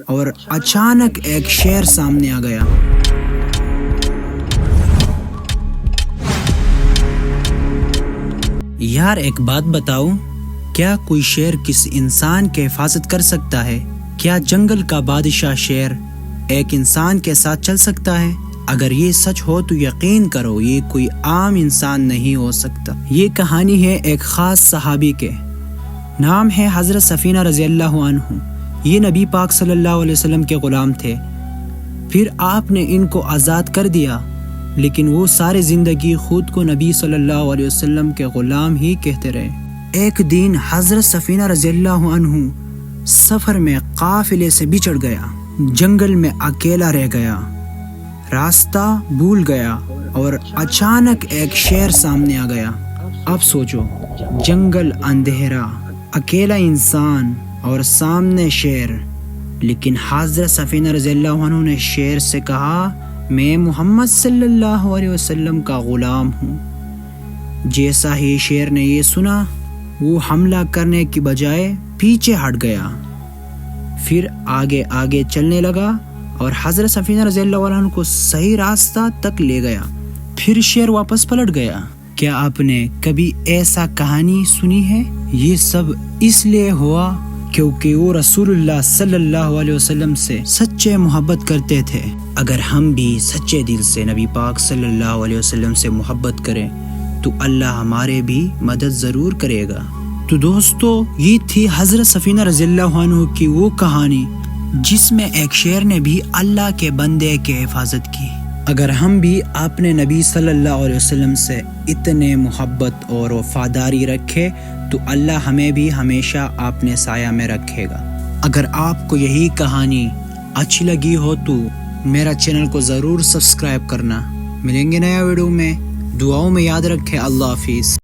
اور اچانک ایک شیر سامنے آ گیا۔ یار ایک بات بتاؤ، کیا کوئی شیر کسی انسان کی حفاظت کر سکتا ہے؟ کیا جنگل کا بادشاہ شیر ایک انسان کے ساتھ چل سکتا ہے؟ اگر یہ سچ ہو تو یقین کرو یہ کوئی عام انسان نہیں ہو سکتا۔ یہ کہانی ہے ایک خاص صحابی کے، نام ہے حضرت سفینہ رضی اللہ عنہ۔ یہ نبی پاک صلی اللہ علیہ وسلم کے غلام تھے، پھر آپ نے ان کو آزاد کر دیا، لیکن وہ سارے زندگی خود کو نبی صلی اللہ علیہ وسلم کے غلام ہی کہتے رہے۔ ایک دن حضرت سفینہ رضی اللہ عنہ سفر میں قافلے سے بچھڑ گیا، جنگل میں اکیلا رہ گیا، راستہ بھول گیا اور اچانک ایک شیر سامنے آ گیا۔ اب سوچو، جنگل اندھیرا، اکیلا انسان اور سامنے شیر، لیکن حضرت سفینہ رضی اللہ عنہ نے شیر سے کہا، میں محمد صلی اللہ علیہ وسلم کا غلام ہوں۔ جیسا ہی شیر نے یہ سنا، وہ حملہ کرنے کی بجائے پیچھے ہٹ گیا، پھر آگے آگے چلنے لگا اور حضرت سفینہ رضی اللہ عنہ کو صحیح راستہ تک لے گیا۔ پھر شیر واپس پلٹ گیا۔ کیا آپ نے کبھی ایسا کہانی سنی ہے؟ یہ سب اس لیے ہوا کیونکہ وہ رسول اللہ صلی اللہ علیہ وسلم سے سچے محبت کرتے تھے۔ اگر ہم بھی سچے دل سے نبی پاک صلی اللہ علیہ وسلم سے محبت کریں تو اللہ ہمارے بھی مدد ضرور کرے گا۔ تو دوستو، یہ تھی حضرت سفینہ رضی اللہ عنہ کی وہ کہانی جس میں ایک شیر نے بھی اللہ کے بندے کی حفاظت کی۔ اگر ہم بھی اپنے نبی صلی اللہ علیہ وسلم سے اتنے محبت اور وفاداری رکھے تو اللہ ہمیں بھی ہمیشہ اپنے سایہ میں رکھے گا۔ اگر آپ کو یہی کہانی اچھی لگی ہو تو میرا چینل کو ضرور سبسکرائب کرنا۔ ملیں گے نیا ویڈیو میں، دعاؤں میں یاد رکھیں۔ اللہ حافظ۔